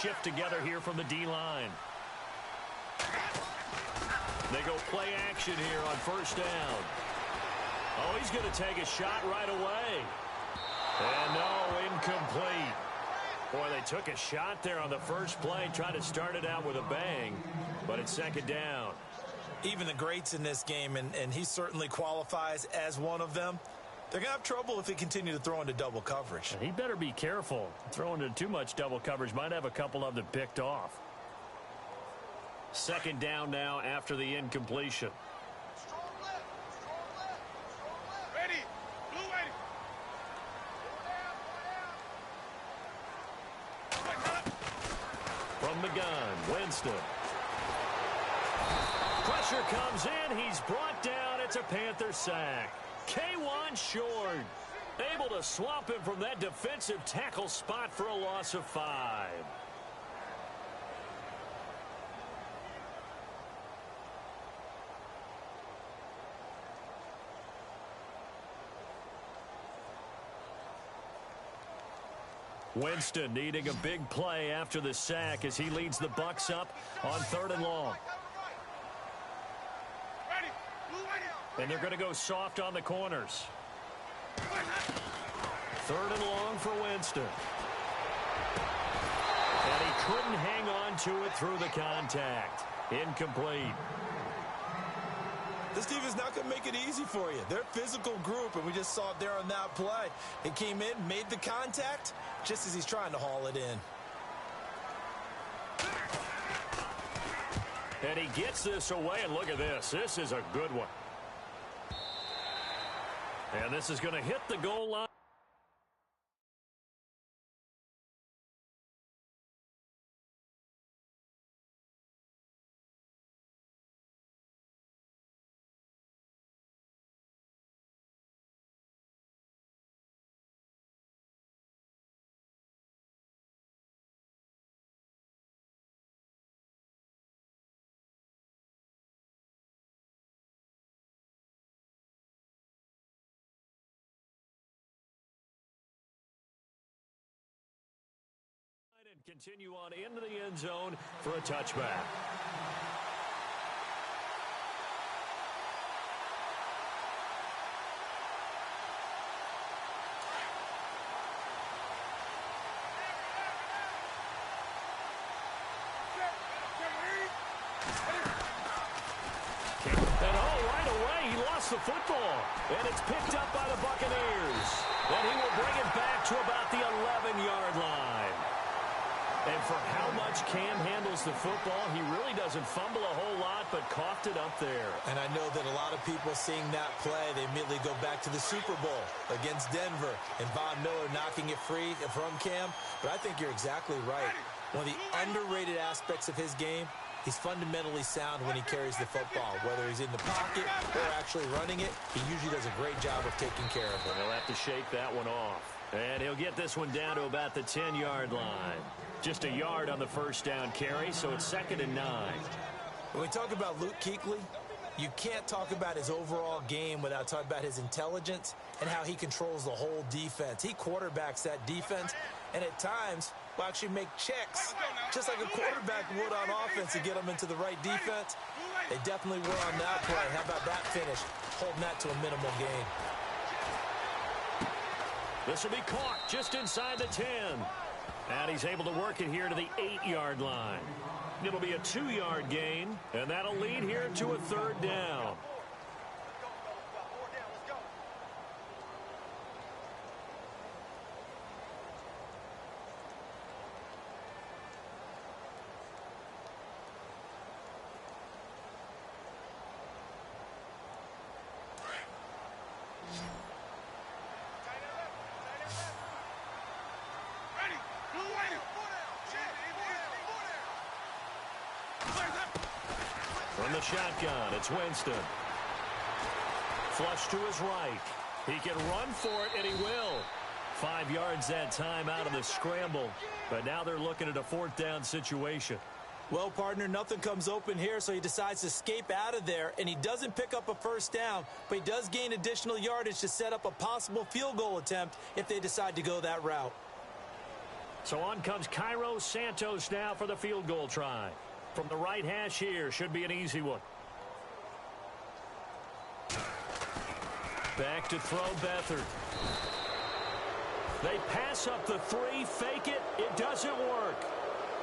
shift together here from the D-line. They go play action here on first down. Oh, he's going to take a shot right away. And no, incomplete. Boy, they took a shot there on the first play, tried to start it out with a bang, but it's second down. Even the greats in this game, and he certainly qualifies as one of them, they're going to have trouble if they continue to throw into double coverage. He better be careful. Throwing into too much double coverage might have a couple of them picked off. Second down now after the incompletion. From the gun, Winston. Pressure comes in. He's brought down. It's a Panther sack. K1 short. Able to swamp him from that defensive tackle spot for a loss of 5. Winston needing a big play after the sack as he leads the Bucs up on 3rd and long. And they're going to go soft on the corners. 3rd and long for Winston. And he couldn't hang on to it through the contact. Incomplete. This defense not going to make it easy for you. They're a physical group, and we just saw it there on that play. It came in, made the contact, just as he's trying to haul it in. And he gets this away, and look at this. This is a good one. And this is going to hit the goal line. And continue on into the end zone for a touchback. And right away he lost the football, and it's picked up by the Buccaneers. And he will bring it back to about the 11-yard line. And for how much Cam handles the football, he really doesn't fumble a whole lot, but coughed it up there. And I know that a lot of people seeing that play, they immediately go back to the Super Bowl against Denver and Von Miller knocking it free from Cam. But I think you're exactly right. One of the underrated aspects of his game, he's fundamentally sound when he carries the football. Whether he's in the pocket or actually running it, he usually does a great job of taking care of it. He'll have to shake that one off. And he'll get this one down to about the 10-yard line. Just a yard on the first down carry, so it's 2nd and 9. When we talk about Luke Kuechly, you can't talk about his overall game without talking about his intelligence and how he controls the whole defense. He quarterbacks that defense, and at times will actually make checks, just like a quarterback would on offense to get them into the right defense. They definitely were on that play. How about that finish, holding that to a minimal gain. This will be caught just inside the 10. And he's able to work it here to the 8-yard line. It'll be a 2-yard gain, and that'll lead here to a 3rd down. From the shotgun, it's Winston. Flush to his right. He can run for it, and he will. 5 yards that time out of the scramble. But now they're looking at a 4th down situation. Well, partner, nothing comes open here, so he decides to escape out of there, and he doesn't pick up a first down, but he does gain additional yardage to set up a possible field goal attempt if they decide to go that route. So on comes Cairo Santos now for the field goal try. From the right hash here, should be an easy one. Back to throw Beathard. They pass up the three, fake it. It doesn't work.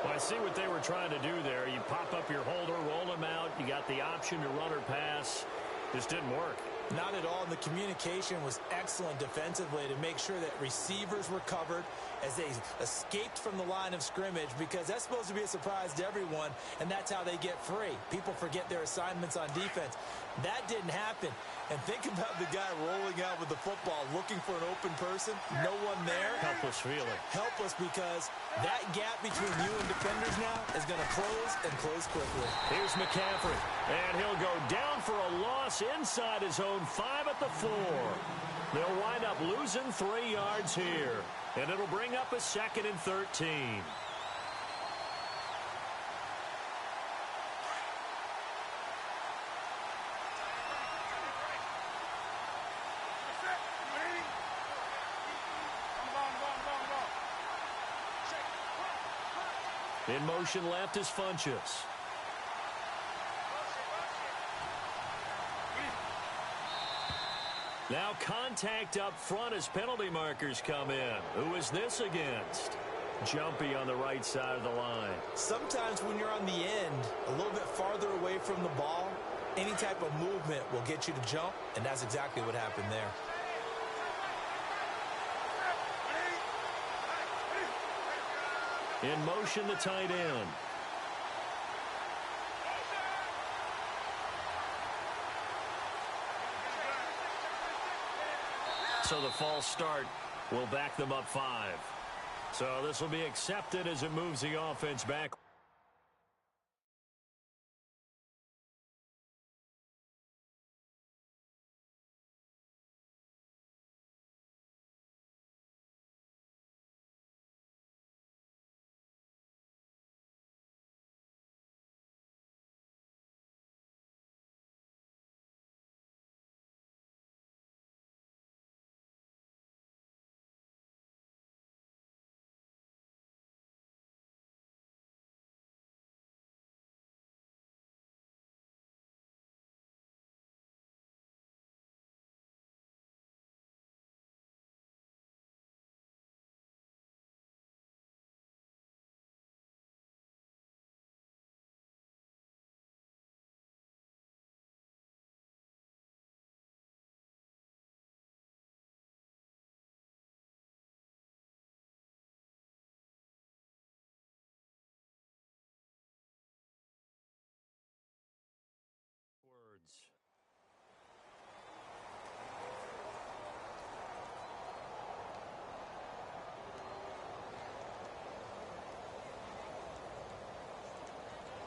Well, I see what they were trying to do there. You pop up your holder, roll him out. You got the option to run or pass. Just didn't work. Not at all. And the communication was excellent defensively to make sure that receivers were covered as they escaped from the line of scrimmage, because that's supposed to be a surprise to everyone, and that's how they get free. People forget their assignments on defense. That didn't happen. And think about the guy rolling out with the football, looking for an open person, no one there. Helpless feeling. Helpless, because that gap between you and defenders now is going to close and close quickly. Here's McCaffrey, and he'll go down for a loss inside his own 5 at the 4. They'll wind up losing 3 yards here, and it'll bring up a 2nd and 13. In motion left is Funchess. Now contact up front as penalty markers come in. Who is this against? Jumpy on the right side of the line. Sometimes when you're on the end, a little bit farther away from the ball, any type of movement will get you to jump, and that's exactly what happened there. In motion, the tight end. So the false start will back them up 5. So this will be accepted as it moves the offense back.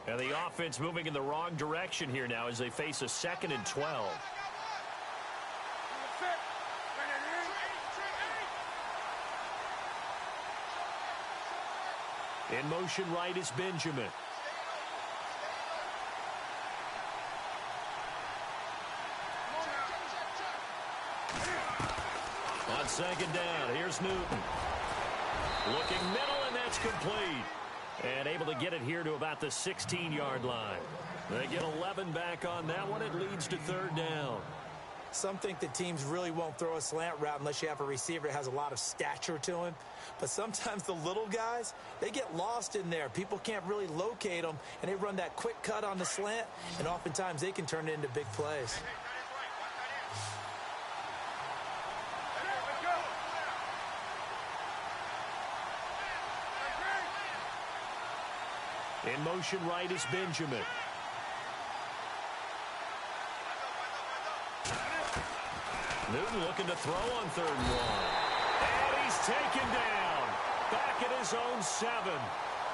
And the offense moving in the wrong direction here now as they face a 2nd and 12. In motion right is Benjamin. On 2nd down, here's Newton. Looking middle, and that's complete. And able to get it here to about the 16-yard line. They get 11 back on that one. It leads to 3rd down. Some think that teams really won't throw a slant route unless you have a receiver that has a lot of stature to him. But sometimes the little guys, they get lost in there. People can't really locate them, and they run that quick cut on the slant, and oftentimes they can turn it into big plays. In motion right is Benjamin. Newton looking to throw on 3rd and 1. And he's taken down. Back at his own 7.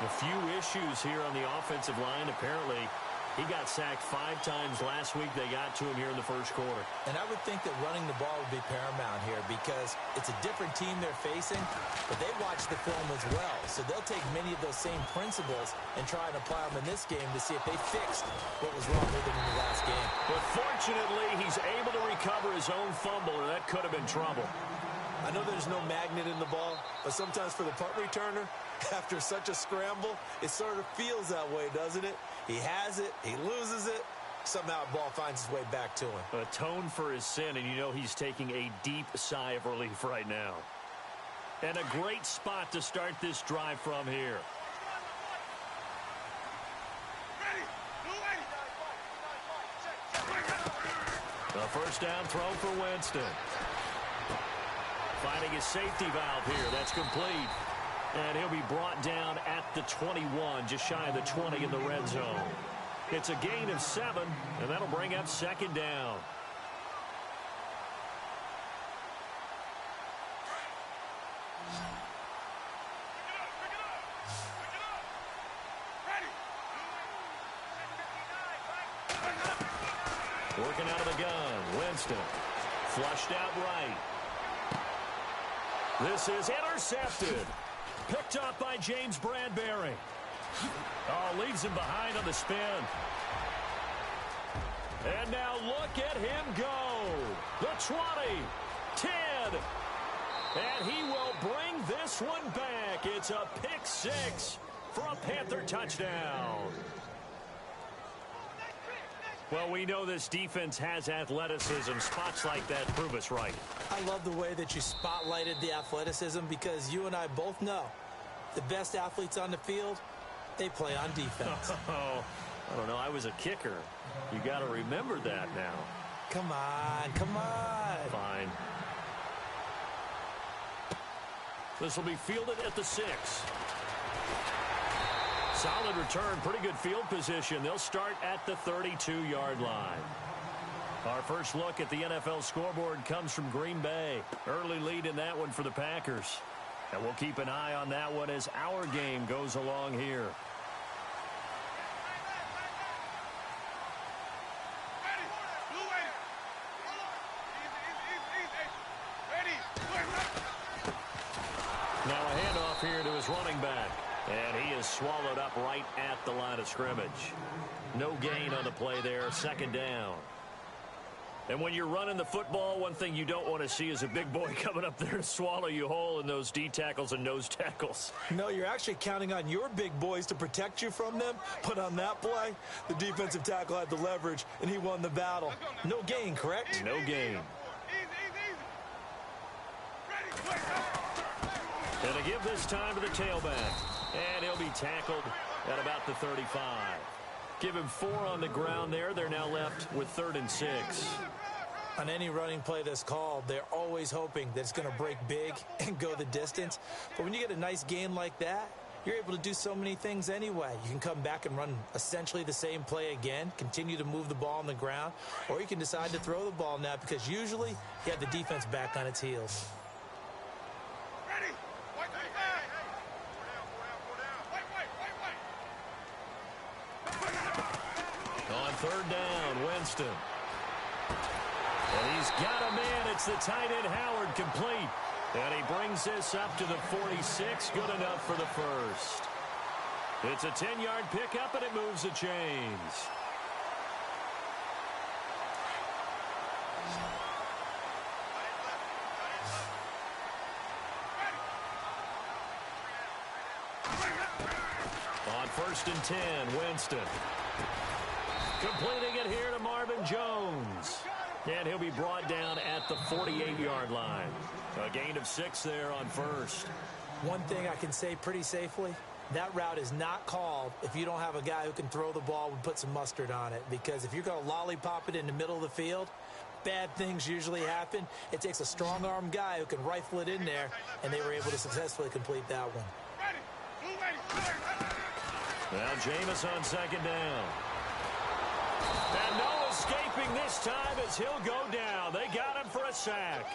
A few issues here on the offensive line. Apparently, he got sacked 5 times last week. They got to him here in the 1st quarter. And I would think that running the ball would be paramount here because it's a different team they're facing, but they watch the film as well. So they'll take many of those same principles and try and apply them in this game to see if they fixed what was wrong with them in the last game. But fortunately, he's able to recover his own fumble, or that could have been trouble. I know there's no magnet in the ball, but sometimes for the punt returner, After such a scramble, it sort of feels that way, doesn't it? He has it, he loses it, somehow the ball finds its way back to him. Atone for his sin, and you know he's taking a deep sigh of relief right now. And a great spot to start this drive from here. A first down throw for Winston. Finding his safety valve here. That's complete. And he'll be brought down at the 21, just shy of the 20 in the red zone. It's a gain of 7, and that'll bring up second down. Working out of the gun, Winston. Flushed out right. This is intercepted. Picked up by James Bradbury. Oh, leaves him behind on the spin. And now look at him go. The 20, 10. And he will bring this one back. It's a pick 6 for a Panther touchdown. Well, we know this defense has athleticism. Spots like that prove us right. I love the way that you spotlighted the athleticism because you and I both know the best athletes on the field, they play on defense. Oh, I don't know. I was a kicker. You got to remember that now. Come on, come on. Fine. This will be fielded at the 6. Solid return, pretty good field position. They'll start at the 32-yard line. Our first look at the NFL scoreboard comes from Green Bay. Early lead in that one for the Packers. And we'll keep an eye on that one as our game goes along here. Now a handoff here to his running back. And he is swallowed up right at the line of scrimmage. No gain on the play there. Second down. And when you're running the football, one thing you don't want to see is a big boy coming up there to swallow you whole in those D tackles and nose tackles. No, you're actually counting on your big boys to protect you from them. But on that play, the defensive tackle had the leverage, and he won the battle. No gain, correct? No gain. And a give this time to the tailback. And he'll be tackled at about the 35. Give him 4 on the ground there. They're now left with 3rd and 6. On any running play that's called, they're always hoping that it's going to break big and go the distance. But when you get a nice gain like that, you're able to do so many things anyway. You can come back and run essentially the same play again, continue to move the ball on the ground, or you can decide to throw the ball now because usually you have the defense back on its heels. On 3rd down, Winston. And he's got a man. It's the tight end, Howard, complete. And he brings this up to the 46. Good enough for the first. It's a 10-yard pickup, and it moves the chains. On 1st and 10, Winston. Completing it here to Marvin Jones. And he'll be brought down at the 48-yard line. A gain of 6 there on 1st. One thing I can say pretty safely, that route is not called if you don't have a guy who can throw the ball and put some mustard on it. Because if you're going to lollipop it in the middle of the field, bad things usually happen. It takes a strong-arm guy who can rifle it in there, and they were able to successfully complete that one. Now Jameis on 2nd down. And no escaping this time as he'll go down. They got him for a sack.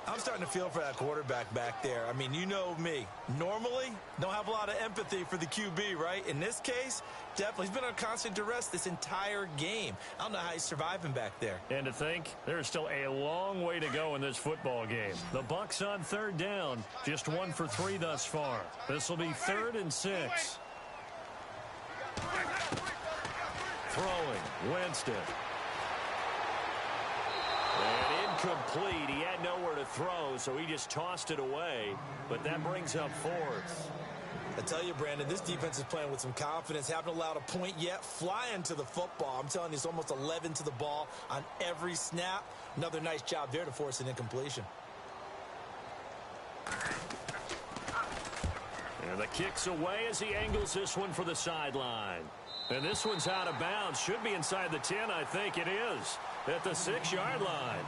I'm starting to feel for that quarterback back there. I mean, you know me. Normally, don't have a lot of empathy for the QB, right? In this case, definitely. He's been on constant duress this entire game. I don't know how he's surviving back there. And to think, there's still a long way to go in this football game. The Bucs on 3rd down. Just 1 for 3 thus far. This will be 3rd and 6. Throwing, Winston. And incomplete. He had nowhere to throw, so he just tossed it away. But that brings up 4th. I tell you, Brandon, this defense is playing with some confidence. Haven't allowed a point yet. Flying to the football. I'm telling you, it's almost 11 to the ball on every snap. Another nice job there to force an incompletion. And the kick's away as he angles this one for the sideline. And this one's out of bounds. Should be inside the 10, I think it is. At the 6-yard line.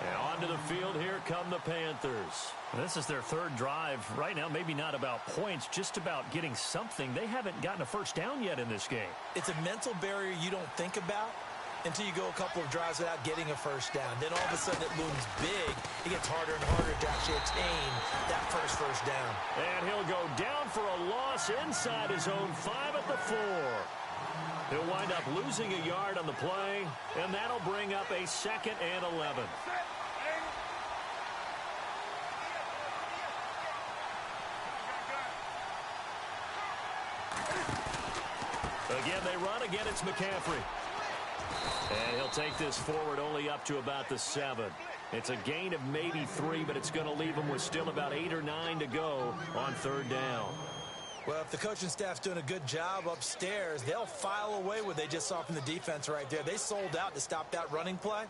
And onto the field, here come the Panthers. This is their third drive. Right now, maybe not about points, just about getting something. They haven't gotten a first down yet in this game. It's a mental barrier you don't think about until you go a couple of drives without getting a first down. Then all of a sudden it looms big. It gets harder and harder to actually attain that first down. And he'll go down for a loss inside his own 5 at the 4. He'll wind up losing a yard on the play, and that'll bring up a 2nd and 11. Again, they run. Again, it's McCaffrey. And he'll take this forward only up to about the 7. It's a gain of maybe 3, but it's going to leave him with still about 8 or 9 to go on 3rd down. Well, if the coaching staff's doing a good job upstairs, they'll file away what they just saw from the defense right there. They sold out to stop that running play.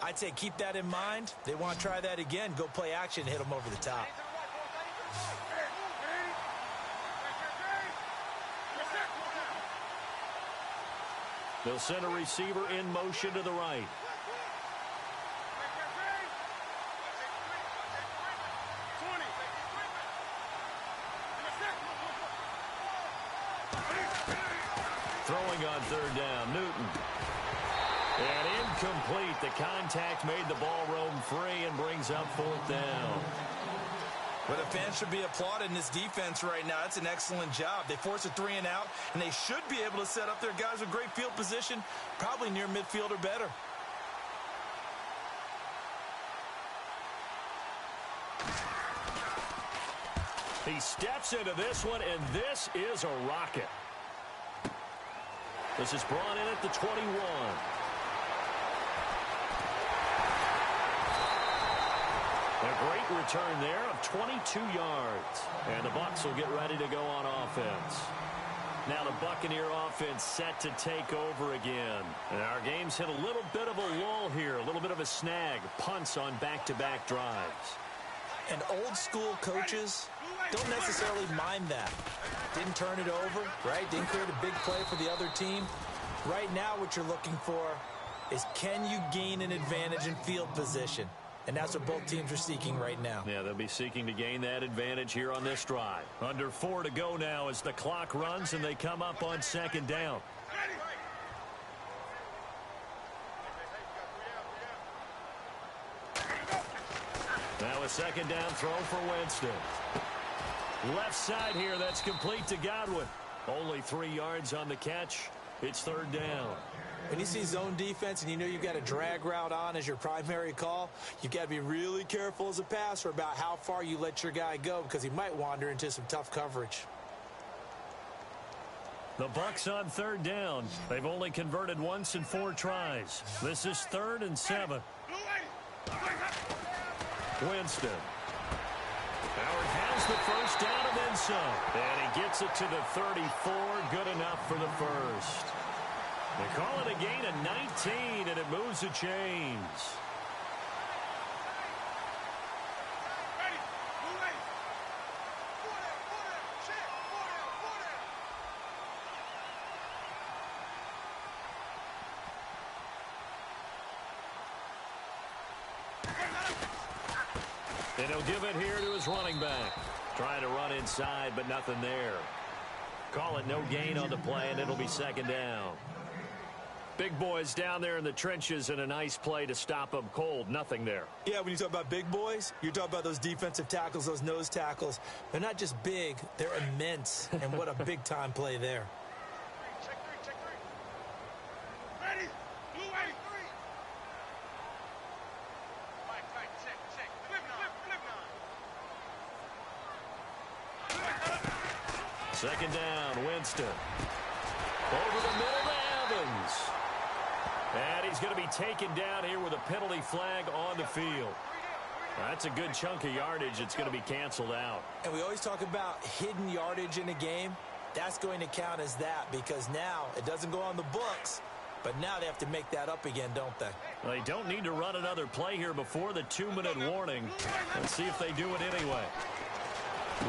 I'd say keep that in mind. They want to try that again. Go play action, hit them over the top. They'll send a receiver in motion to the right. Throwing on 3rd down, Newton. And incomplete. The contact made the ball roam free and brings up 4th down. But the fans should be applauding this defense right now. It's an excellent job. They force a 3-and-out, and they should be able to set up their guys with great field position, probably near midfield or better. He steps into this one, and this is a rocket. This is brought in at the 21. A great return there of 22 yards. And the Bucs will get ready to go on offense. Now the Buccaneer offense set to take over again. And our game's hit a little bit of a lull here, a little bit of a snag. Punts on back-to-back drives. And old school coaches don't necessarily mind that. Didn't turn it over, right? Didn't create a big play for the other team. Right now what you're looking for is, can you gain an advantage in field position? And that's what both teams are seeking right now. Yeah, they'll be seeking to gain that advantage here on this drive. Under 4 to go now as the clock runs and they come up on 2nd down. Now a 2nd down throw for Winston. Left side here, that's complete to Godwin. Only 3 yards on the catch. It's 3rd down. When you see zone defense and you know you've got a drag route on as your primary call, you've got to be really careful as a passer about how far you let your guy go because he might wander into some tough coverage. The Bucs on 3rd down. They've only converted once in 4 tries. This is 3rd and 7. Winston. Howard has the first down and then some. And he gets it to the 34. Good enough for the first. They call it a gain of 19, and it moves the chains. And he'll give it here to his running back. Trying to run inside, but nothing there. Call it no gain on the play, and it'll be 2nd down. Big boys down there in the trenches, and a nice play to stop them cold. Nothing there. Yeah, when you talk about big boys, you're talking about those defensive tackles, those nose tackles. They're not just big, they're immense. And what a big-time play there. Second down, Winston. Over the middle to Evans. And he's going to be taken down here with a penalty flag on the field. That's a good chunk of yardage. It's going to be canceled out. And we always talk about hidden yardage in a game. That's going to count as that because now it doesn't go on the books, but now they have to make that up again, don't they? They don't need to run another play here before the 2-minute warning. Let's see if they do it anyway.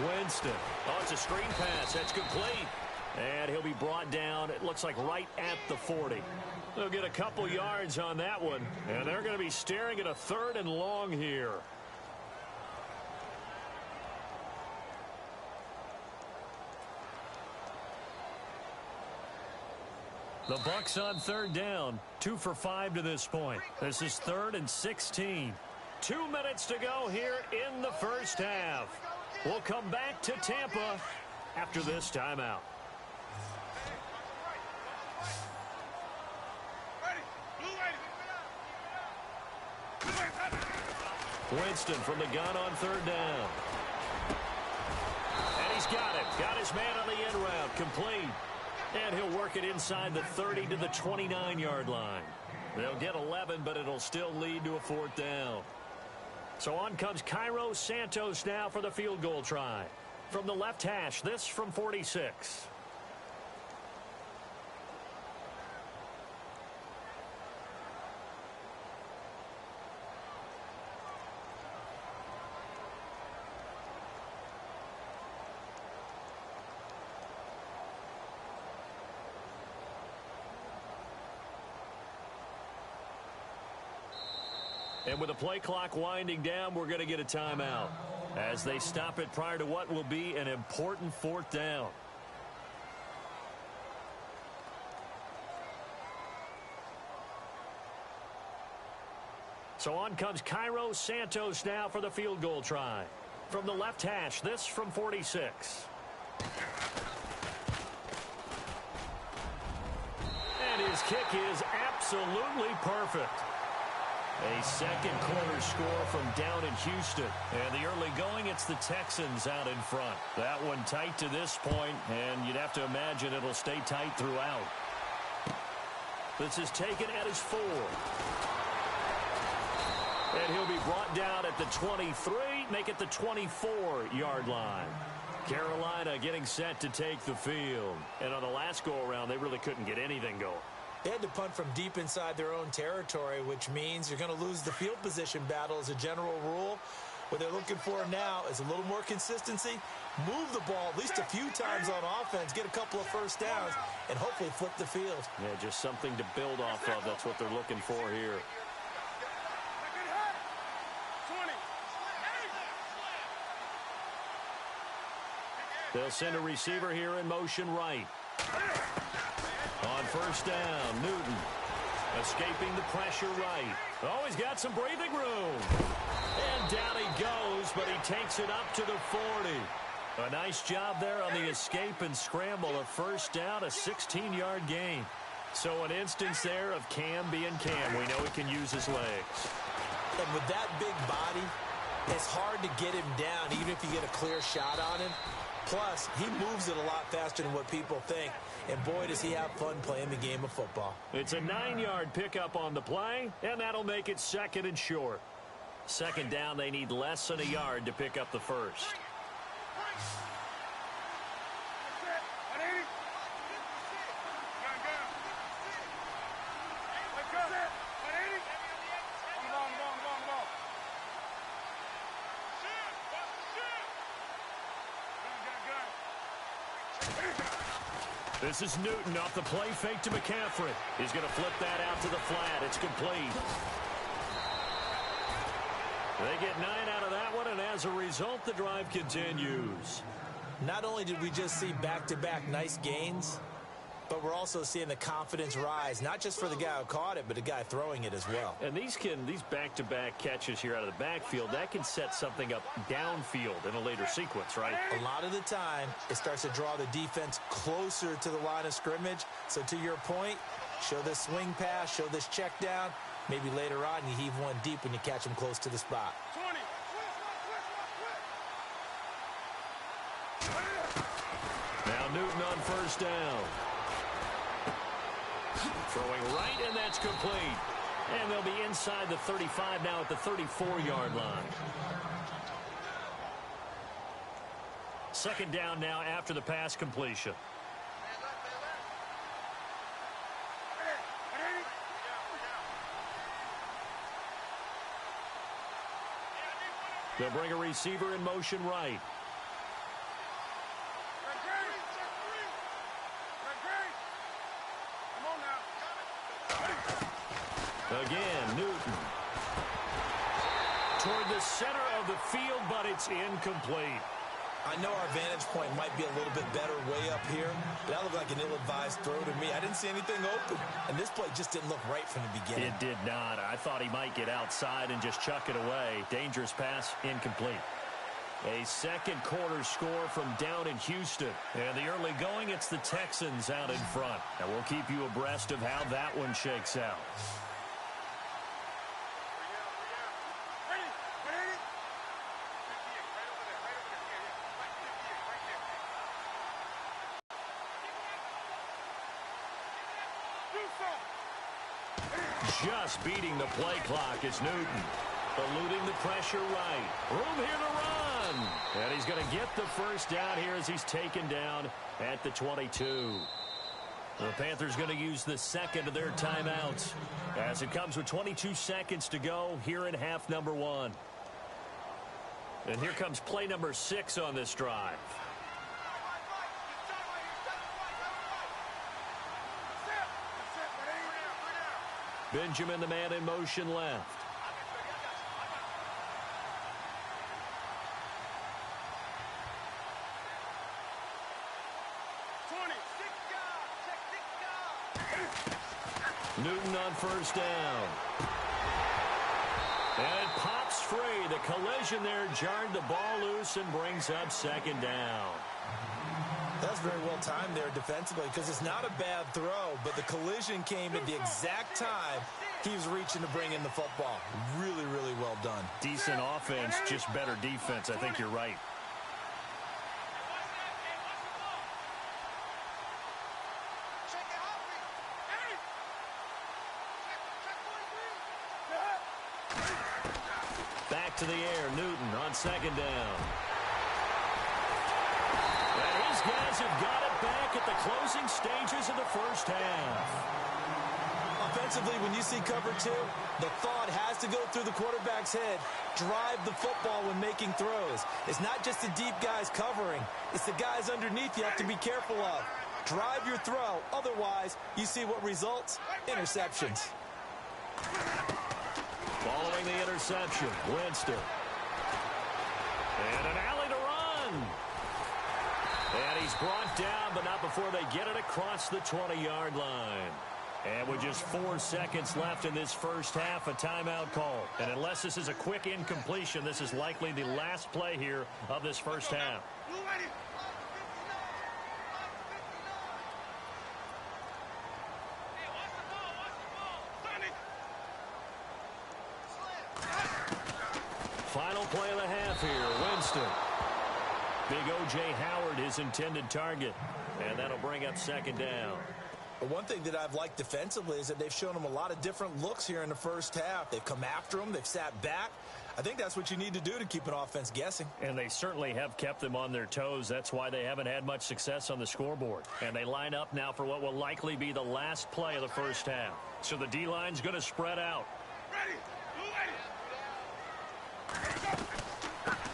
Winston. Oh, it's a screen pass. That's complete. And he'll be brought down, it looks like right at the 40. They'll get a couple yards on that one. And they're going to be staring at a 3rd and long here. The Bucs on 3rd down. 2 for 5 to this point. This is 3rd and 16. 2 minutes to go here in the first half. We'll come back to Tampa after this timeout. Winston from the gun on 3rd down. And he's got it. Got his man on the end route. Complete. And he'll work it inside the 30 to the 29-yard line. They'll get 11, but it'll still lead to a 4th down. So on comes Cairo Santos now for the field goal try. From the left hash, this from 46. And with the play clock winding down, we're going to get a timeout as they stop it prior to what will be an important 4th down. So on comes Cairo Santos now for the field goal try. From the left hash, this from 46. And his kick is absolutely perfect. A second quarter score from down in Houston. And the early going, it's the Texans out in front. That one tight to this point, and you'd have to imagine it'll stay tight throughout. This is taken at his 4. And he'll be brought down at the 23, make it the 24-yard line. Carolina getting set to take the field. And on the last go-around, they really couldn't get anything going. They had to punt from deep inside their own territory, which means you're going to lose the field position battle as a general rule. What they're looking for now is a little more consistency, move the ball at least a few times on offense, get a couple of first downs, and hopefully flip the field. Yeah, just something to build off of. That's what they're looking for here. They'll send a receiver here in motion right. On 1st down, Newton escaping the pressure right. Oh, he's got some breathing room. And down he goes, but he takes it up to the 40. A nice job there on the escape and scramble. A 1st down, a 16-yard gain. So an instance there of Cam being Cam. We know he can use his legs. And with that big body, it's hard to get him down, even if you get a clear shot on him. Plus, he moves it a lot faster than what people think. And boy, does he have fun playing the game of football. It's a 9-yard pickup on the play, and that'll make it 2nd and short. 2nd down, they need less than a yard to pick up the 1st. This is Newton off the play fake to McCaffrey. He's going to flip that out to the flat. It's complete. They get 9 out of that one, and as a result, the drive continues. Not only did we just see back-to-back nice gains, but we're also seeing the confidence rise, not just for the guy who caught it, but the guy throwing it as well. And these back-to-back catches here out of the backfield, that can set something up downfield in a later sequence, right? A lot of the time, it starts to draw the defense closer to the line of scrimmage. So to your point, show this swing pass, show this check down. Maybe later on, you heave one deep when you catch him close to the spot. Now Newton on 1st down. Throwing right, and that's complete. And they'll be inside the 35 now at the 34-yard line. Second down now after the pass completion. They'll bring a receiver in motion right. Again, Newton. Toward the center of the field, but it's incomplete. I know our vantage point might be a little bit better way up here, but that looked like an ill-advised throw to me. I didn't see anything open, and this play just didn't look right from the beginning. It did not. I thought he might get outside and just chuck it away. Dangerous pass, incomplete. A second quarter score from down in Houston. And the early going, it's the Texans out in front. And we'll keep you abreast of how that one shakes out. Just beating the play clock is Newton. Eluding the pressure right. Room here to run. And he's going to get the first down here as he's taken down at the 22. The Panthers going to use the second of their timeouts as it comes with 22 seconds to go here in half number one. And here comes play number 6 on this drive. Benjamin, the man in motion left. Newton on first down. And it pops free. The collision there jarred the ball loose and brings up second down. That's very well timed there defensively because it's not a bad throw, but the collision came at the exact time he was reaching to bring in the football. Really, really well done. Decent offense, just better defense. I think you're right. Back to the air, Newton on second down. And his guys have got it back at the closing stages of the first half. Offensively, when you see cover 2, the thought has to go through the quarterback's head. Drive the football when making throws. It's not just the deep guys covering. It's the guys underneath you have to be careful of. Drive your throw. Otherwise, you see what results? Interceptions. Following the interception, Winston. And an alley to run. And he's brought down, but not before they get it across the 20-yard line. And with just 4 seconds left in this first half, a timeout call. And unless this is a quick incompletion, this is likely the last play here of this first half. Final play of the half here, Winston. Big O.J. Howard, his intended target. And that'll bring up second down. One thing that I've liked defensively is that they've shown them a lot of different looks here in the first half. They've come after them. They've sat back. I think that's what you need to do to keep an offense guessing. And they certainly have kept them on their toes. That's why they haven't had much success on the scoreboard. And they line up now for what will likely be the last play of the first half. So the D-line's going to spread out.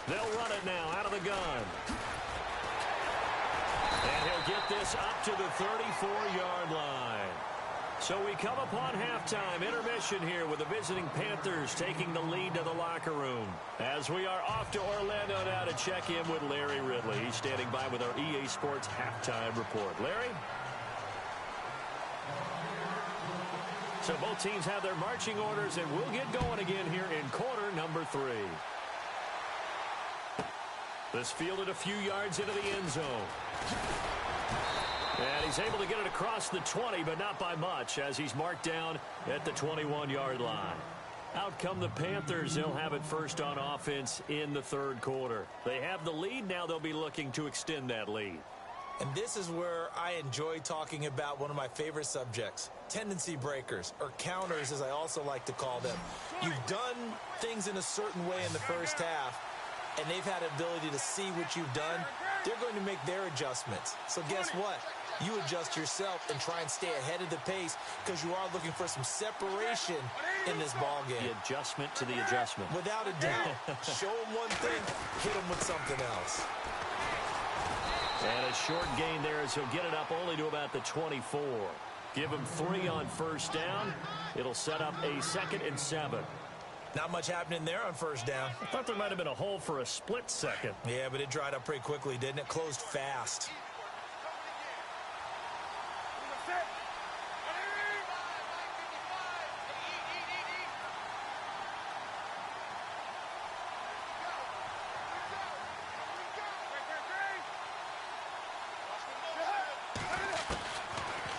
They'll run it now out of the gun. And he'll get this up to the 34-yard line. So we come upon halftime intermission here with the visiting Panthers taking the lead to the locker room. As we are off to Orlando now to check in with Larry Ridley. He's standing by with our EA Sports halftime report. Larry? So both teams have their marching orders, and we'll get going again here in quarter number 3. This fielded a few yards into the end zone. And he's able to get it across the 20, but not by much, as he's marked down at the 21-yard line. Out come the Panthers. They'll have it first on offense in the third quarter. They have the lead. Now they'll be looking to extend that lead. And this is where I enjoy talking about one of my favorite subjects, tendency breakers, or counters as I also like to call them. You've done things in a certain way in the first half, and they've had an ability to see what you've done. They're going to make their adjustments. So guess what? You adjust yourself and try and stay ahead of the pace because you are looking for some separation in this ball game. The adjustment to the adjustment. Without a doubt. Show them one thing, hit them with something else. And a short gain there as he'll get it up only to about the 24. Give him 3 on first down. It'll set up a 2nd and 7. Not much happening there on first down. I thought there might have been a hole for a split second. Yeah, but it dried up pretty quickly, didn't it? Closed fast.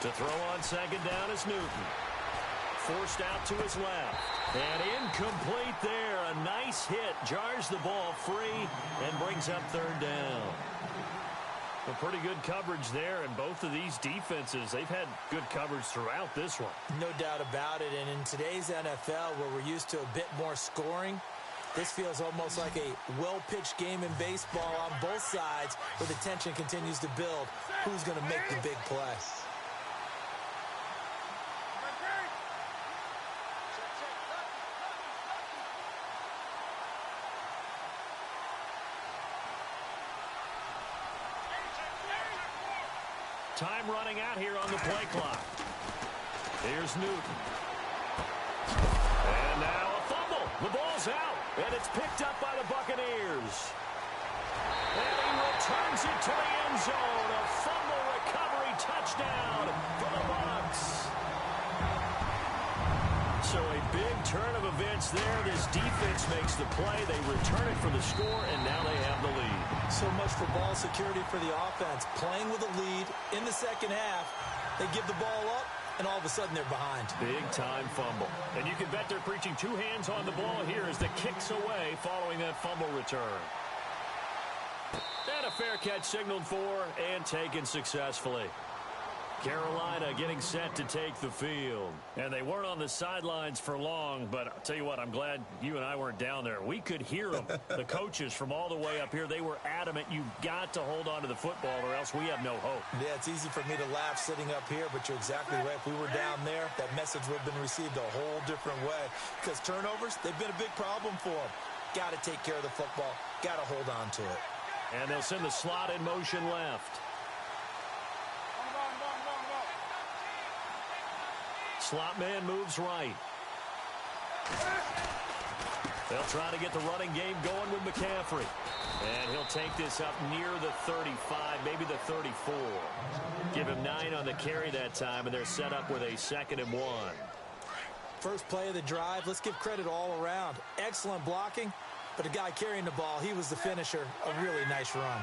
To throw on 2nd down is Newton. Forced out to his left. And incomplete there. A nice hit. Jars the ball free and brings up 3rd down. Well, pretty good coverage there. And both of these defenses, they've had good coverage throughout this one. No doubt about it. And in today's NFL, where we're used to a bit more scoring, this feels almost like a well-pitched game in baseball on both sides where the tension continues to build. Who's going to make the big play? Time running out here on the play clock. Here's Newton. And now a fumble. The ball's out. And it's picked up by the Buccaneers. And he returns it to the end zone. A fumble recovery touchdown for the Bucs. So a big turn of events there. This defense makes the play. They return it for the score, and now they have the lead. So much for ball security for the offense. Playing with a lead in the second half, they give the ball up, and all of a sudden they're behind. Big-time fumble. And you can bet they're preaching 2 hands on the ball here as the kick's away following that fumble return. And a fair catch signaled for and taken successfully. Carolina getting set to take the field. And they weren't on the sidelines for long, but I'll tell you what, I'm glad you and I weren't down there. We could hear them. The coaches from all the way up here, they were adamant. You've got to hold on to the football or else we have no hope. Yeah, it's easy for me to laugh sitting up here, but you're exactly right. If we were down there, that message would have been received a whole different way. Because turnovers, they've been a big problem for them. Got to take care of the football. Got to hold on to it. And they'll send the slot in motion left. Slot man moves right. They'll try to get the running game going with McCaffrey. And he'll take this up near the 35, maybe the 34. Give him 9 on the carry that time, and they're set up with a 2nd and 1. First play of the drive, let's give credit all around. Excellent blocking, but the guy carrying the ball, he was the finisher. A really nice run.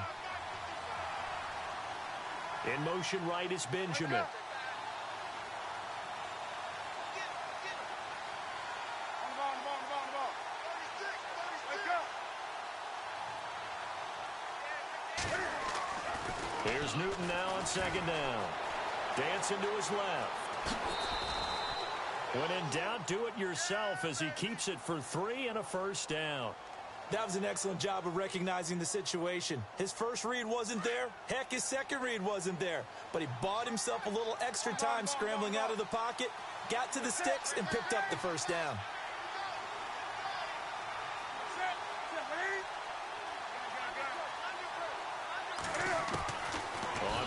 In motion right is Benjamin. Here's Newton now on 2nd down. Dancing to his left. When in doubt, do it yourself as he keeps it for 3 and a first down. That was an excellent job of recognizing the situation. His first read wasn't there. Heck, his second read wasn't there. But he bought himself a little extra time scrambling out of the pocket, got to the sticks, and picked up the first down.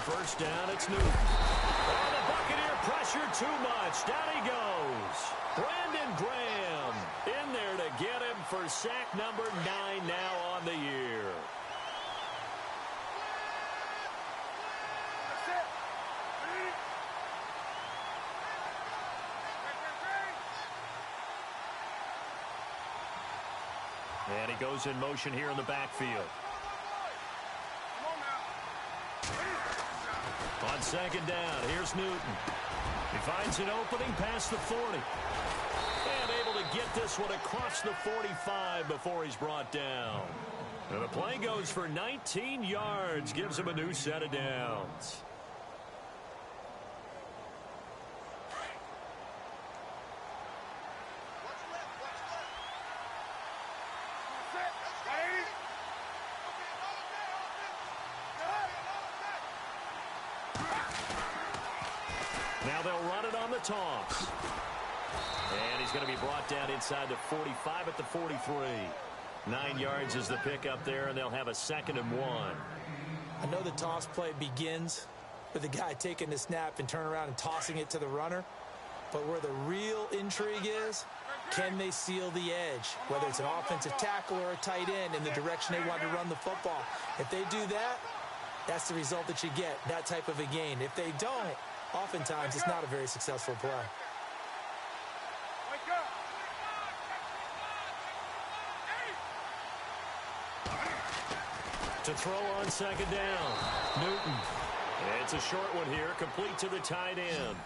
First down, it's Newton. Oh, the Buccaneer pressure too much. Down he goes. Brandon Graham in there to get him for sack number 9 now on the year. And he goes in motion here in the backfield. On 2nd down, here's Newton. He finds an opening past the 40. And able to get this one across the 45 before he's brought down. And the play goes for 19 yards, gives him a new set of downs. Now they'll run it on the toss. And he's going to be brought down inside the 45 at the 43. 9 yards is the pickup there, and they'll have a 2nd and 1. I know the toss play begins with the guy taking the snap and turning around and tossing it to the runner. But where the real intrigue is, can they seal the edge? Whether it's an offensive tackle or a tight end in the direction they want to run the football. If they do that, that's the result that you get, that type of a gain. If they don't, oftentimes it's not a very successful play. To throw on 2nd down, Newton. It's a short one here, complete to the tight end.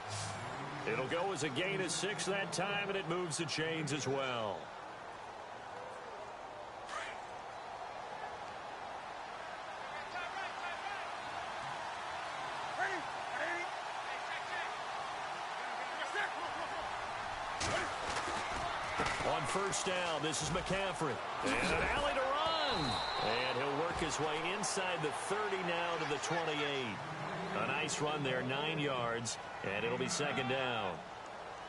It'll go as a gain of 6 that time, and it moves the chains as well. On 1st down, this is McCaffrey. And an alley to run. And he'll work his way inside the 30 now to the 28. A nice run there, 9 yards, and it'll be 2nd down.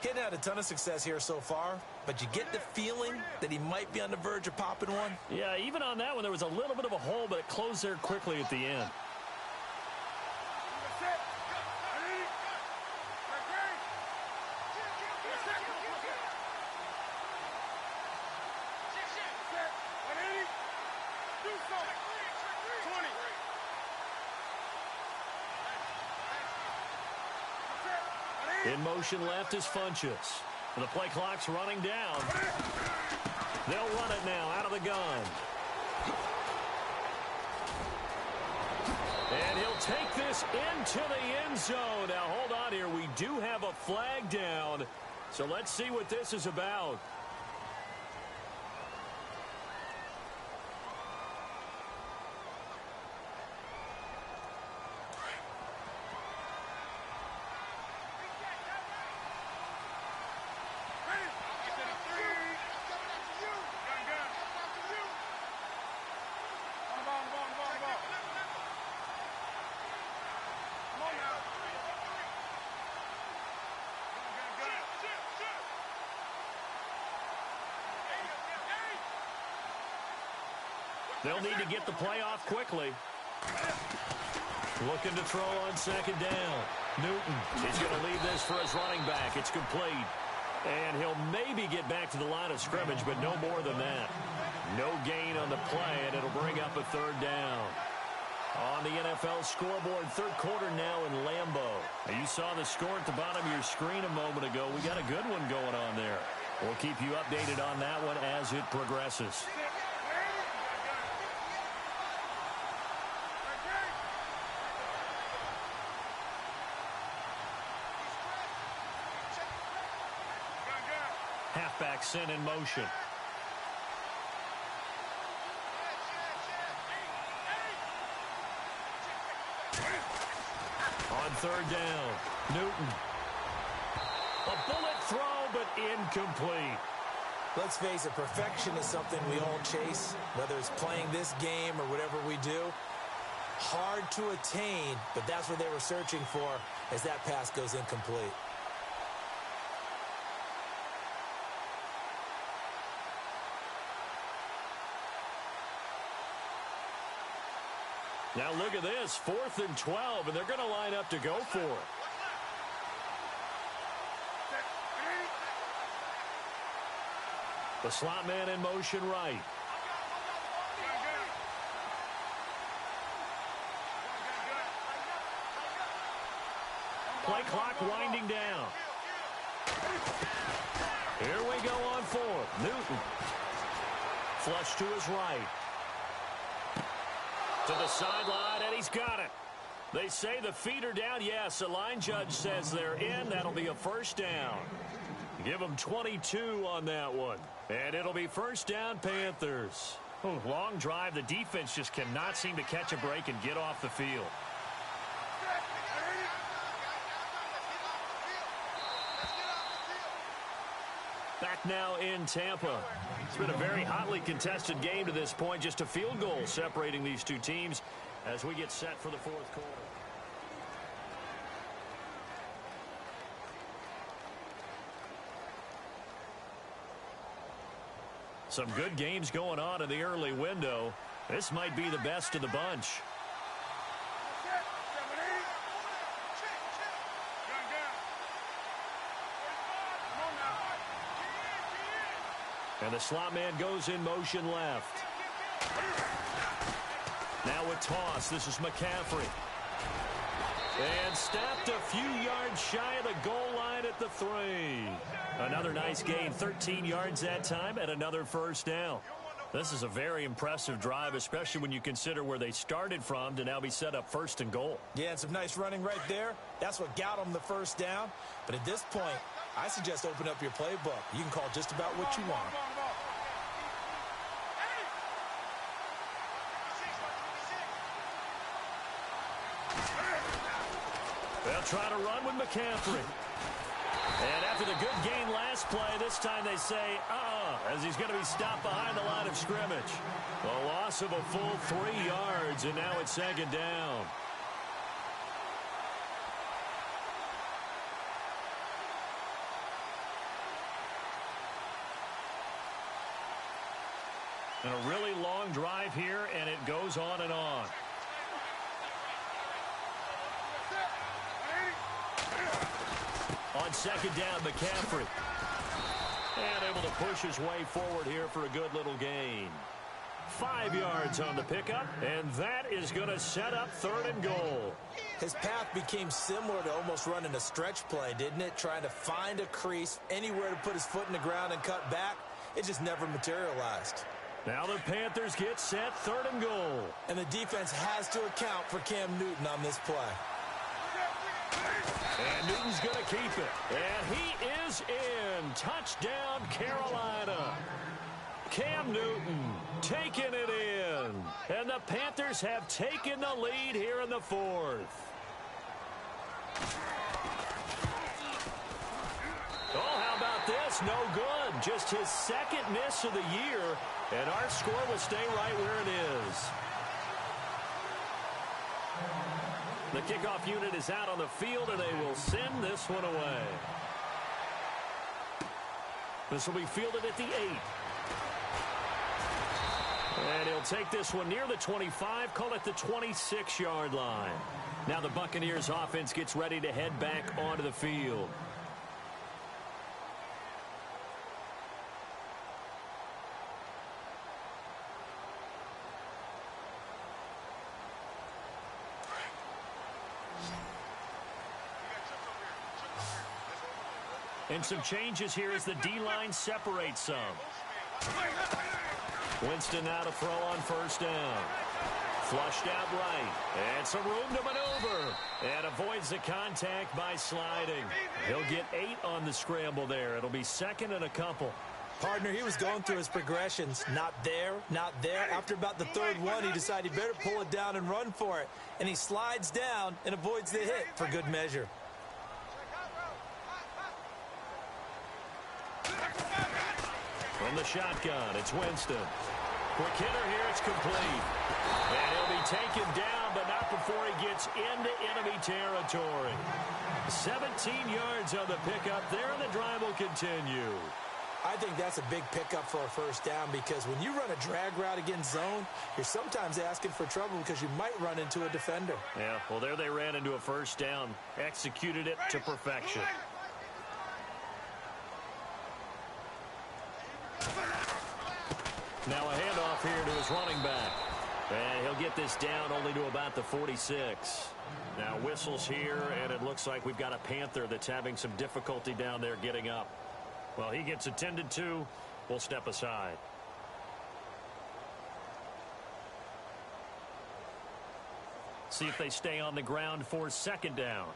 He hadn't had a ton of success here so far, but you get the feeling that he might be on the verge of popping one. Yeah, even on that one, there was a little bit of a hole, but it closed there quickly at the end. In motion left is Funchess. And the play clock's running down. They'll run it now out of the gun. And he'll take this into the end zone. Now, hold on here. We do have a flag down. So let's see what this is about. They'll need to get the play off quickly. Looking to throw on 2nd down. Newton is going to leave this for his running back. It's complete. And he'll maybe get back to the line of scrimmage, but no more than that. No gain on the play, and it'll bring up a 3rd down. On the NFL scoreboard, 3rd quarter now in Lambeau. Now, you saw the score at the bottom of your screen a moment ago. We got a good one going on there. We'll keep you updated on that one as it progresses. Halfback sent in motion. On 3rd down, Newton. A bullet throw, but incomplete. Let's face it, perfection is something we all chase, whether it's playing this game or whatever we do. Hard to attain, but that's what they were searching for as that pass goes incomplete. Now look at this, 4th and 12, and they're going to line up to go for it. The slot man in motion right. Play clock winding down. Here we go on 4th. Newton. Flush to his right. To the sideline, and he's got it. They say the feet are down. Yes, the line judge says they're in. That'll be a 1st down. Give them 22 on that one. And it'll be 1st down, Panthers. Long drive. The defense just cannot seem to catch a break and get off the field. Back now in Tampa. It's been a very hotly contested game to this point. Just a field goal separating these two teams as we get set for the fourth quarter. Some good games going on in the early window. This might be the best of the bunch. And the slot man goes in motion left. Now a toss. This is McCaffrey. And stopped a few yards shy of the goal line at the 3. Another nice gain, 13 yards that time, and another first down. This is a very impressive drive, especially when you consider where they started from to now be set up first and goal. Yeah, and some nice running right there. That's what got them the first down. But at this point, I suggest open up your playbook. You can call just about what you want. They'll try to run with McCaffrey. And after the good gain last play, this time they say, as he's going to be stopped behind the line of scrimmage. A loss of a full 3 yards, and now it's second down. And a really long drive here, and it goes on and on. On second down, McCaffrey. And able to push his way forward here for a good little gain. 5 yards on the pickup, and that is going to set up third and goal. His path became similar to almost running a stretch play, didn't it? Trying to find a crease, anywhere to put his foot in the ground and cut back. It just never materialized. Now the Panthers get set, third and goal. And the defense has to account for Cam Newton on this play. And Newton's going to keep it. And he is in. Touchdown, Carolina. Cam Newton taking it in. And the Panthers have taken the lead here in the fourth. Oh, how about this? No good. Just his second miss of the year. And our score will stay right where it is. The kickoff unit is out on the field, and they will send this one away. This will be fielded at the 8. And he'll take this one near the 25, call it the 26-yard line. Now the Buccaneers offense gets ready to head back onto the field. And some changes here as the D-line separates some. Winston now to throw on first down. Flushed out right. And some room to maneuver. And avoids the contact by sliding. He'll get 8 on the scramble there. It'll be second and a couple. Partner, he was going through his progressions. Not there, not there. After about the third one, he decided he better pull it down and run for it. And he slides down and avoids the hit for good measure. From the shotgun, it's Winston. Quick hitter here, it's complete. And he'll be taken down, but not before he gets into enemy territory. 17 yards on the pickup there, and the drive will continue. I think that's a big pickup for a first down because when you run a drag route against zone, you're sometimes asking for trouble because you might run into a defender. Yeah, well, there they ran into a first down. Executed it to perfection. Now a handoff here to his running back. And he'll get this down only to about the 46. Now whistles here, and it looks like we've got a Panther that's having some difficulty down there getting up. Well, he gets attended to. We'll step aside. See if they stay on the ground for second down.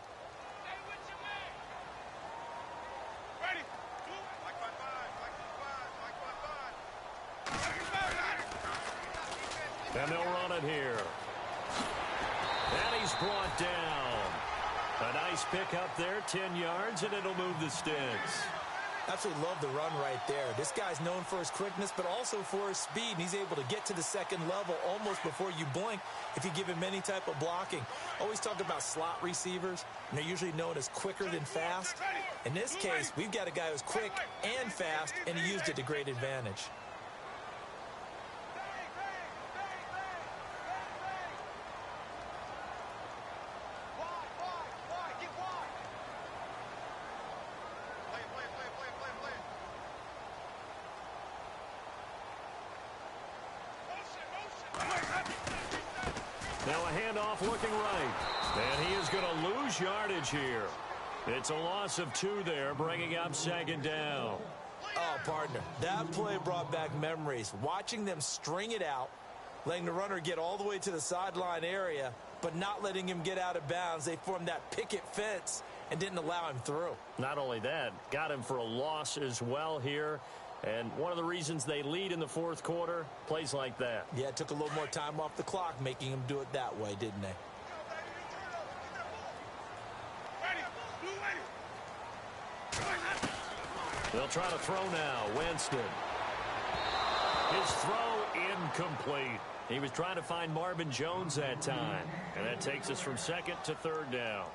And they'll run it here. And he's brought down. A nice pick up there, 10 yards, and it'll move the sticks. Absolutely love the run right there. This guy's known for his quickness, but also for his speed. And he's able to get to the second level almost before you blink if you give him any type of blocking. Always talk about slot receivers, and they're usually known as quicker than fast. In this case, we've got a guy who's quick and fast, and he used it to great advantage. Now a handoff looking right. And he is going to lose yardage here. It's a loss of 2 there, bringing up second down. Oh, partner, that play brought back memories. Watching them string it out, letting the runner get all the way to the sideline area, but not letting him get out of bounds. They formed that picket fence and didn't allow him through. Not only that, got him for a loss as well here. And one of the reasons they lead in the fourth quarter, plays like that. Yeah, it took a little more time off the clock, making him do it that way, didn't they? They'll try to throw now. Winston. His throw incomplete. He was trying to find Marvin Jones that time. And that takes us from second to third down.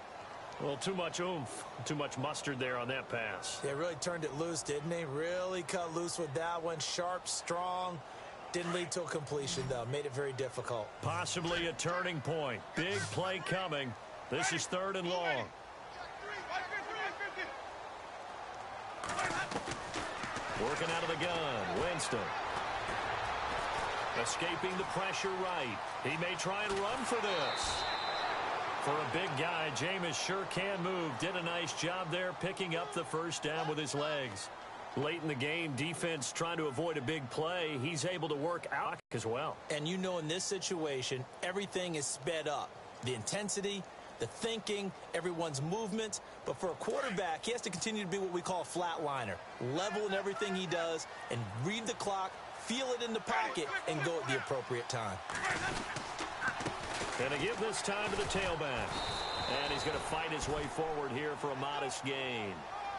Well, too much oomph, too much mustard there on that pass. They really turned it loose, didn't they? Really cut loose with that one. Sharp, strong. Didn't lead to a completion, though. Made it very difficult. Possibly a turning point. Big play coming. This is 3rd and long. Working out of the gun. Winston. Escaping the pressure right. He may try and run for this. For a big guy, Jameis sure can move. Did a nice job there picking up the first down with his legs. Late in the game, defense trying to avoid a big play. He's able to work out as well. And you know in this situation, everything is sped up. The intensity, the thinking, everyone's movement. But for a quarterback, he has to continue to be what we call a flatliner. Level in everything he does and read the clock, feel it in the pocket, and go at the appropriate time. Going to give this time to the tailback. And he's going to fight his way forward here for a modest gain.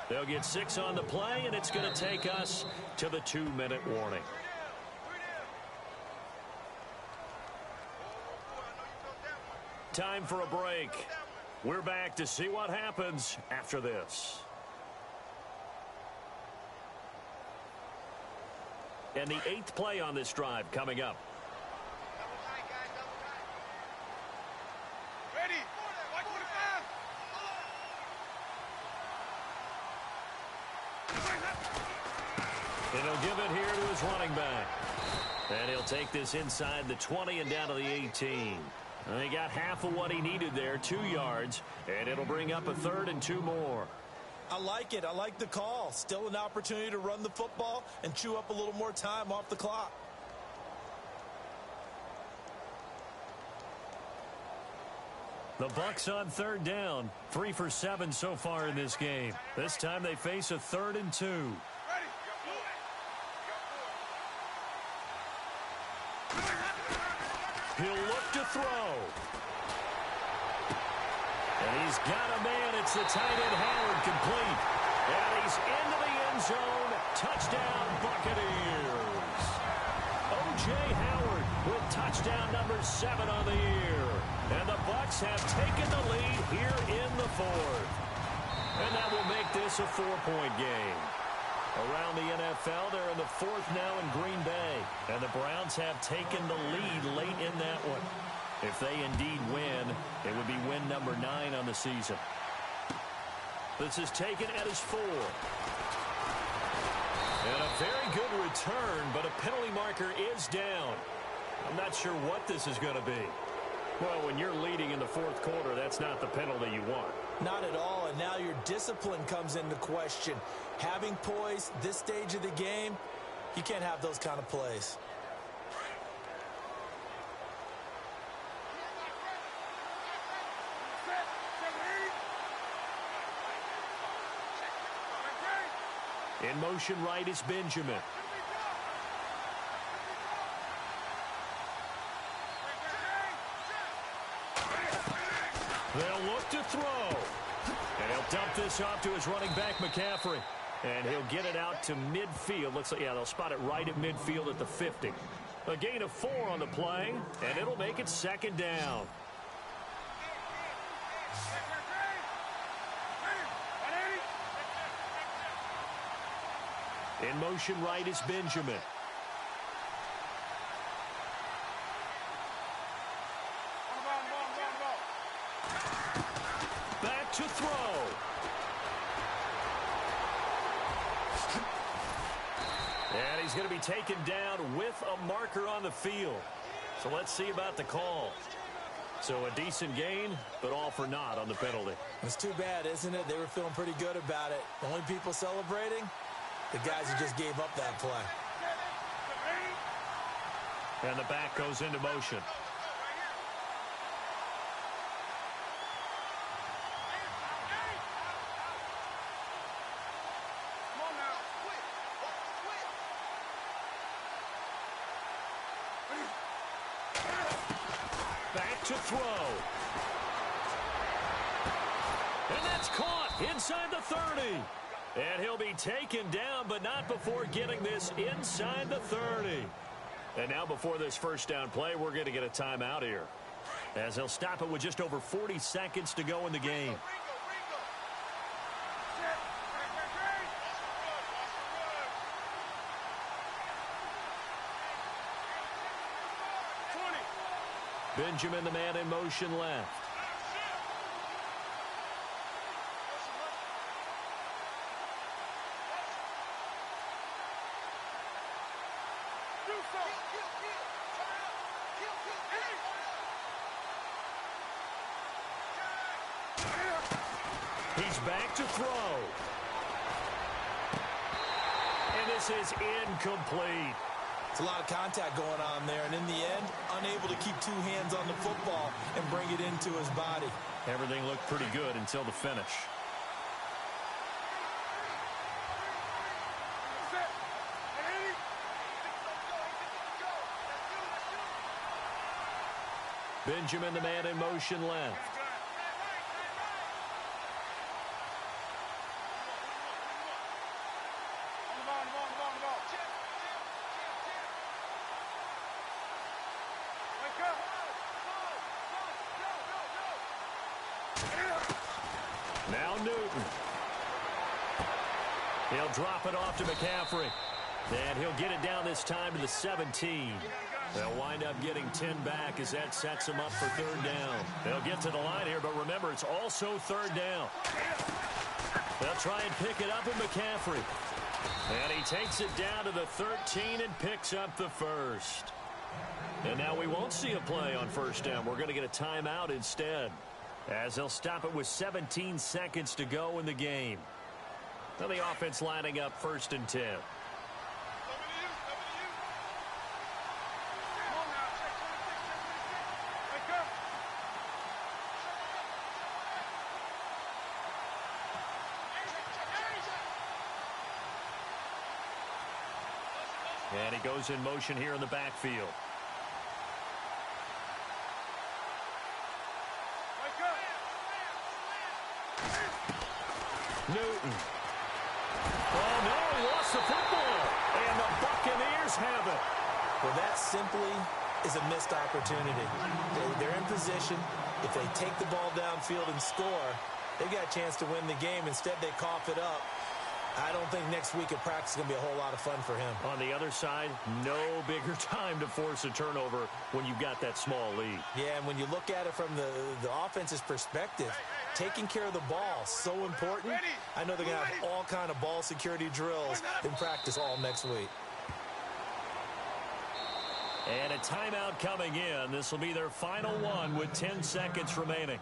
They'll get 6 on the play, and it's going to take us to the 2-minute warning. Time for a break. We're back to see what happens after this. And the 8th play on this drive coming up. And he'll give it here to his running back. And he'll take this inside the 20 and down to the 18. And he got half of what he needed there, 2 yards. And it'll bring up a 3rd and 2 more. I like it. I like the call. Still an opportunity to run the football and chew up a little more time off the clock. The Bucs on 3rd down. 3 for 7 so far in this game. This time they face a 3rd and 2. He'll look to throw. And he's got a man. It's the tight end Howard, complete. And he's into the end zone. Touchdown, Buccaneers. O.J. Howard with touchdown number 7 on the year. And the Bucs have taken the lead here in the 4th. And that will make this a 4-point game. Around the NFL, they're in the 4th now in Green Bay. And the Browns have taken the lead late in that one. If they indeed win, it would be win number 9 on the season. This is taken at his 4. And a very good return, but a penalty marker is down. I'm not sure what this is going to be. Well, when you're leading in the 4th quarter, that's not the penalty you want. Not at all, and now your discipline comes into question. Having poise this stage of the game, you can't have those kind of plays. In motion right is Benjamin. They'll look to throw. And he'll dump this off to his running back, McCaffrey. And he'll get it out to midfield. Looks like, yeah, they'll spot it right at midfield at the 50. A gain of 4 on the play, and it'll make it 2nd down. In motion right is Benjamin. Back to throw. And he's going to be taken down with a marker on the field. So let's see about the call. So a decent gain, but all for naught on the penalty. It's too bad, isn't it? They were feeling pretty good about it. The only people celebrating, the guys who just gave up that play. And the back goes into motion. Back to throw. And that's caught inside the 30. And he'll be taken down, but not before getting this inside the 30. And now before this first down play, we're going to get a timeout here, as he'll stop it with just over 40 seconds to go in the game. Benjamin, the man in motion left. He's back to throw. And this is incomplete. It's a lot of contact going on there, and in the end, unable to keep 2 hands on the football and bring it into his body. Everything looked pretty good until the finish. Benjamin, the man in motion left. Now Newton. He'll drop it off to McCaffrey. And he'll get it down this time to the 17. They'll wind up getting 10 back as that sets them up for 3rd down. They'll get to the line here, but remember, it's also 3rd down. They'll try and pick it up with McCaffrey. And he takes it down to the 13 and picks up the first. And now we won't see a play on 1st down. We're going to get a timeout instead, as they'll stop it with 17 seconds to go in the game. Now the offense lining up 1st and 10. And he goes in motion here in the backfield. Newton. Oh, no, he lost the football. And the Buccaneers have it. Well, that simply is a missed opportunity. They're in position. If they take the ball downfield and score, they've got a chance to win the game. Instead, they cough it up. I don't think next week at practice is going to be a whole lot of fun for him. On the other side, no bigger time to force a turnover when you've got that small lead. Yeah, and when you look at it from the offense's perspective, taking care of the ball, so important. I know they're going to have all kind of ball security drills in practice all next week. And a timeout coming in. This will be their final one with 10 seconds remaining.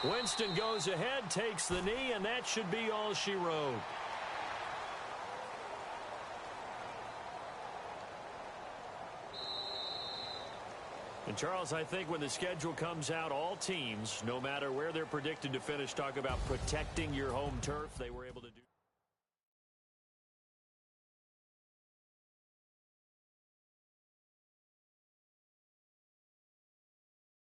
Winston goes ahead, takes the knee, and that should be all she wrote. And, Charles, I think when the schedule comes out, all teams, no matter where they're predicted to finish, talk about protecting your home turf. They were able to do